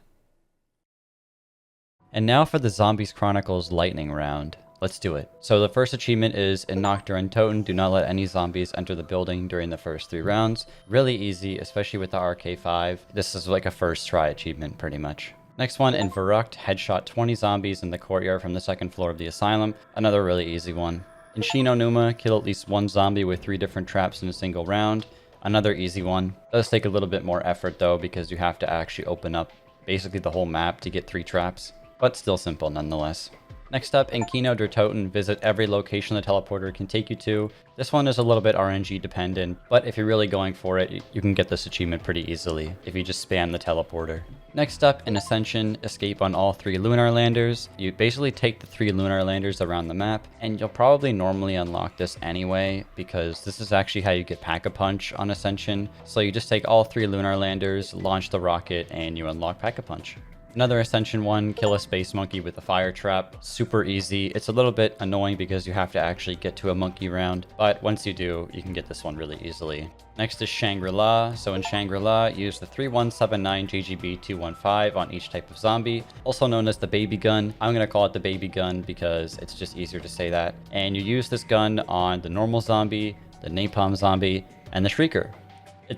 And now for the Zombies Chronicles lightning round. Let's do it. So the first achievement is in Noctur and Toten, do not let any zombies enter the building during the first 3 rounds. Really easy, especially with the RK5. This is like a first try achievement pretty much. Next one, in Verrucht, headshot 20 zombies in the courtyard from the 2nd floor of the asylum. Another really easy one. In Shino Numa, kill at least 1 zombie with 3 different traps in a single round. Another easy one. Does take a little bit more effort though, because you have to actually open up basically the whole map to get 3 traps, but still simple nonetheless. Next up, in Kino der Toten, visit every location the teleporter can take you to. This one is a little bit RNG dependent, but if you're really going for it, you can get this achievement pretty easily if you just spam the teleporter. Next up, in Ascension, escape on all 3 lunar landers. You basically take the 3 lunar landers around the map, and you'll probably normally unlock this anyway, because this is actually how you get Pack-a-Punch on Ascension. So you just take all 3 lunar landers, launch the rocket, and you unlock Pack-a-Punch. Another Ascension one, kill a space monkey with a fire trap. Super easy. It's a little bit annoying because you have to actually get to a monkey round, but once you do, you can get this one really easily. Next is Shangri-La. So in Shangri-La, use the 3179 JGB 215 on each type of zombie, also known as the baby gun. I'm going to call it the baby gun because it's just easier to say that. And you use this gun on the normal zombie, the napalm zombie, and the shrieker.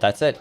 That's it.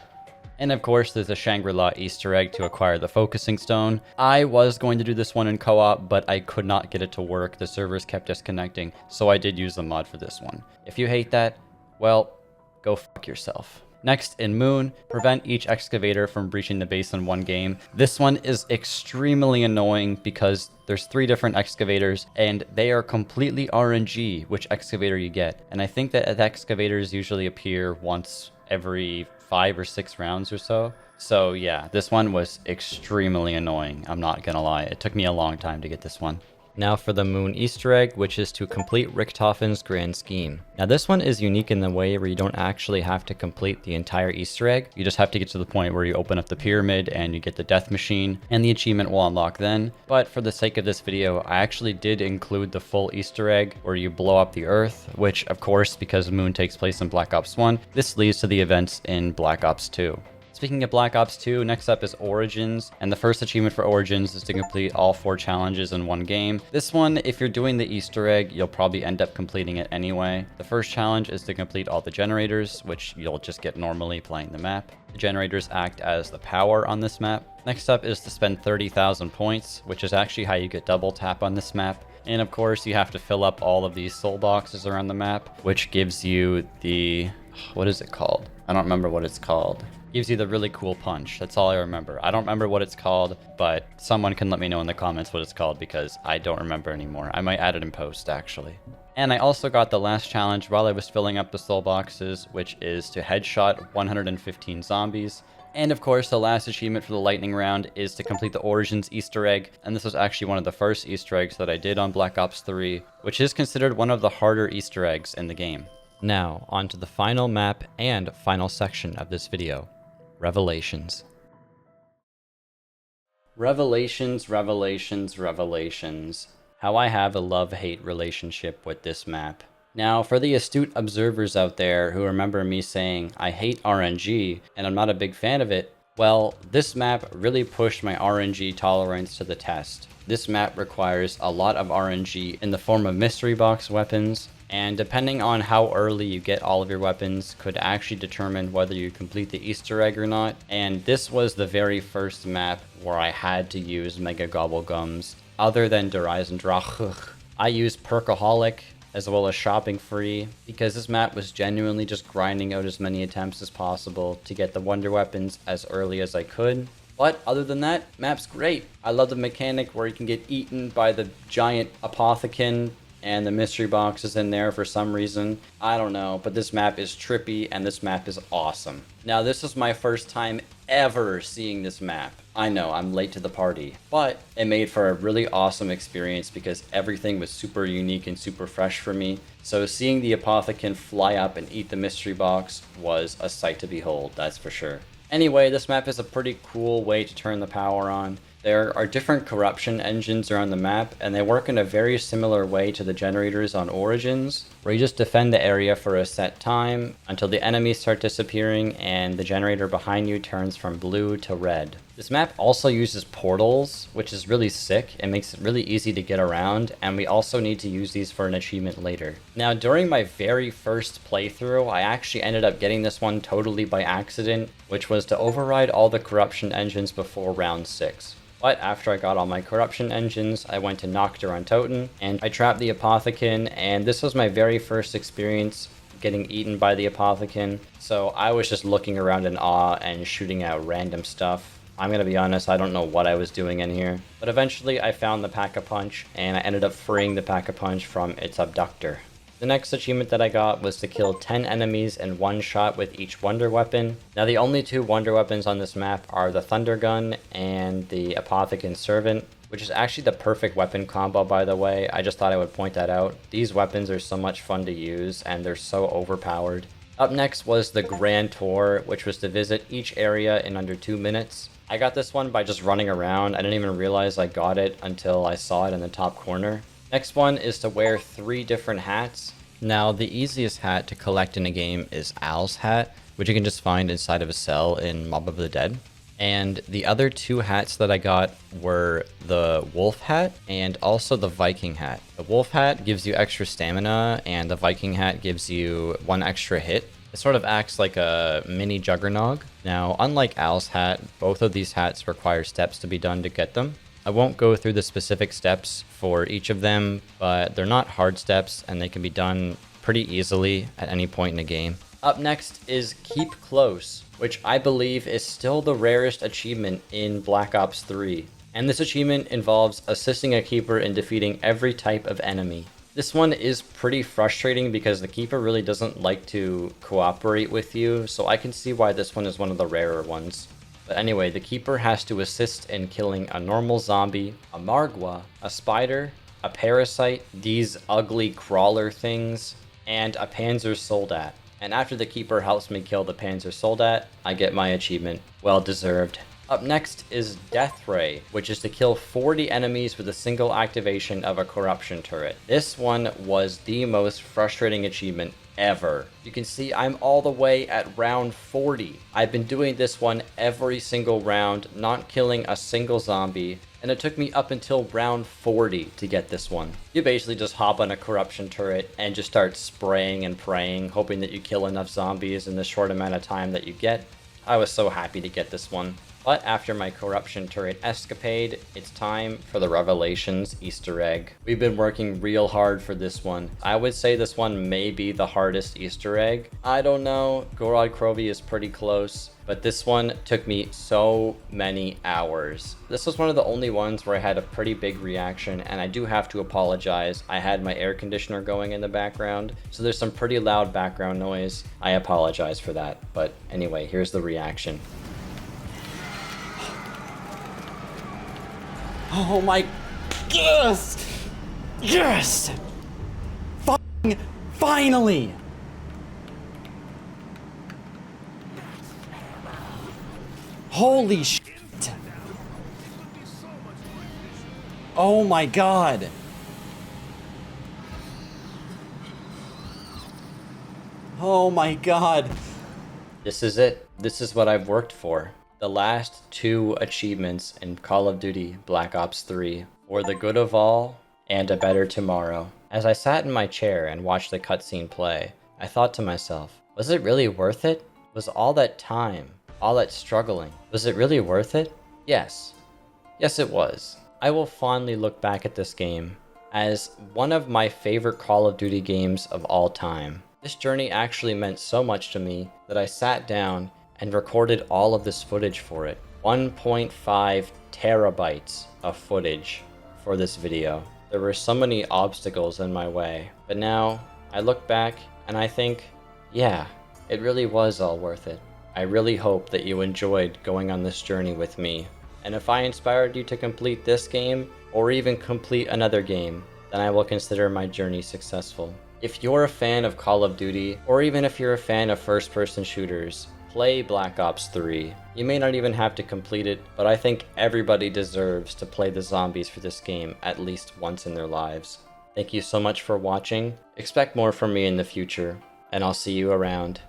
And of course, there's a Shangri-La Easter egg to acquire the focusing stone. I was going to do this one in co-op, but I could not get it to work. The servers kept disconnecting, so I did use the mod for this one. If you hate that, well, go fuck yourself. Next, in Moon, prevent each excavator from breaching the base in one game. This one is extremely annoying because there's 3 different excavators and they are completely RNG which excavator you get. And I think that the excavators usually appear once every 5 or 6 rounds or so. So yeah, this one was extremely annoying. I'm not gonna lie. It took me a long time to get this one. Now for the Moon Easter egg, which is to complete Richtofen's Grand Scheme. Now this one is unique in the way where you don't actually have to complete the entire Easter egg. You just have to get to the point where you open up the pyramid and you get the death machine, and the achievement will unlock then. But for the sake of this video, I actually did include the full Easter egg where you blow up the Earth, which of course, because Moon takes place in Black Ops 1, this leads to the events in Black Ops 2. Speaking of Black Ops 2, next up is Origins, and the first achievement for Origins is to complete all 4 challenges in one game. This one, if you're doing the Easter egg, you'll probably end up completing it anyway. The first challenge is to complete all the generators, which you'll just get normally playing the map. The generators act as the power on this map. Next up is to spend 30,000 points, which is actually how you get double tap on this map. And of course, you have to fill up all of these soul boxes around the map, which gives you the... what is it called? I don't remember what it's called. Gives you the really cool punch. That's all I remember. I don't remember what it's called, but someone can let me know in the comments what it's called because I don't remember anymore. I might add it in post, actually. And I also got the last challenge while I was filling up the soul boxes, which is to headshot 115 zombies. And of course, the last achievement for the lightning round is to complete the Origins Easter egg, and this was actually one of the first Easter eggs that I did on Black Ops 3, which is considered one of the harder Easter eggs in the game. Now, on to the final map and final section of this video. Revelations. Revelations, revelations, revelations. How I have a love-hate relationship with this map. Now, for the astute observers out there who remember me saying I hate RNG and I'm not a big fan of it, well, this map really pushed my RNG tolerance to the test. This map requires a lot of RNG in the form of mystery box weapons, and depending on how early you get all of your weapons could actually determine whether you complete the Easter egg or not. And this was the very first map where I had to use Mega Gobblegums other than Der Eisendrache. I used Perkaholic as well as Shopping Free because this map was genuinely just grinding out as many attempts as possible to get the wonder weapons as early as I could. But other than that, map's great. I love the mechanic where you can get eaten by the giant apothecon and the mystery box is in there for some reason. I don't know, but this map is trippy and this map is awesome. Now, this is my first time ever seeing this map. I know, I'm late to the party, but it made for a really awesome experience because everything was super unique and super fresh for me. So seeing the apothecon fly up and eat the mystery box was a sight to behold, that's for sure. Anyway, this map is a pretty cool way to turn the power on. There are different corruption engines around the map, and they work in a very similar way to the generators on Origins, where you just defend the area for a set time until the enemies start disappearing and the generator behind you turns from blue to red. This map also uses portals, which is really sick. It makes it really easy to get around, and we also need to use these for an achievement later. Now, during my very first playthrough, I actually ended up getting this one totally by accident, which was to override all the corruption engines before round 6. But after I got all my corruption engines, I went to Noctur on Toten, and I trapped the apothecon, and this was my very first experience getting eaten by the apothecon, so I was just looking around in awe and shooting out random stuff. I'm gonna be honest, I don't know what I was doing in here. But eventually I found the Pack-a-Punch, and I ended up freeing the Pack-a-Punch from its abductor. The next achievement that I got was to kill 10 enemies in one shot with each wonder weapon. Now, the only 2 wonder weapons on this map are the Thunder Gun and the Apothecon Servant, which is actually the perfect weapon combo, by the way. I just thought I would point that out. These weapons are so much fun to use, and they're so overpowered. Up next was the Grand Tour, which was to visit each area in under 2 minutes. I got this one by just running around. I didn't even realize I got it until I saw it in the top corner. Next one is to wear 3 different hats. Now, the easiest hat to collect in a game is Owl's hat, which you can just find inside of a cell in Mob of the Dead. And the other 2 hats that I got were the Wolf hat and also the Viking hat. The Wolf hat gives you extra stamina, and the Viking hat gives you 1 extra hit. It sort of acts like a mini Juggernog. Now, unlike Owl's hat, both of these hats require steps to be done to get them. I won't go through the specific steps for each of them, but they're not hard steps and they can be done pretty easily at any point in the game. Up next is Keep Close, which I believe is still the rarest achievement in Black Ops 3. And this achievement involves assisting a keeper in defeating every type of enemy. This one is pretty frustrating because the keeper really doesn't like to cooperate with you, so I can see why this one is one of the rarer ones. But anyway, the keeper has to assist in killing a normal zombie, a Margwa, a spider, a parasite, these ugly crawler things, and a Panzer Soldat. And after the keeper helps me kill the Panzer Soldat, I get my achievement. Well deserved. Up next is Death Ray, which is to kill 40 enemies with a single activation of a corruption turret. This one was the most frustrating achievement ever. You can see I'm all the way at round 40. I've been doing this one every single round, not killing a single zombie, and it took me up until round 40 to get this one. You basically just hop on a corruption turret and just start spraying and praying, hoping that you kill enough zombies in the short amount of time that you get. I was so happy to get this one. But after my corruption turret escapade, it's time for the Revelations Easter egg. We've been working real hard for this one. I would say this one may be the hardest Easter egg. I don't know, Gorod Krovi is pretty close, but this one took me so many hours. This was one of the only ones where I had a pretty big reaction, and I do have to apologize. I had my air conditioner going in the background, so there's some pretty loud background noise. I apologize for that, but anyway, here's the reaction. Oh my... Yes! Yes! Finally! Holy shit! Oh my god! Oh my god! This is it. This is what I've worked for. The last 2 achievements in Call of Duty Black Ops 3 were the good of all and a better tomorrow. As I sat in my chair and watched the cutscene play, I thought to myself, was it really worth it? Was all that time, all that struggling, was it really worth it? Yes. Yes, it was. I will fondly look back at this game as one of my favorite Call of Duty games of all time. This journey actually meant so much to me that I sat down and recorded all of this footage for it. 1.5 terabytes of footage for this video. There were so many obstacles in my way, but now I look back and I think, yeah, it really was all worth it. I really hope that you enjoyed going on this journey with me. And if I inspired you to complete this game, or even complete another game, then I will consider my journey successful. If you're a fan of Call of Duty, or even if you're a fan of first-person shooters, play Black Ops 3. You may not even have to complete it, but I think everybody deserves to play the zombies for this game at least once in their lives. Thank you so much for watching. Expect more from me in the future, and I'll see you around.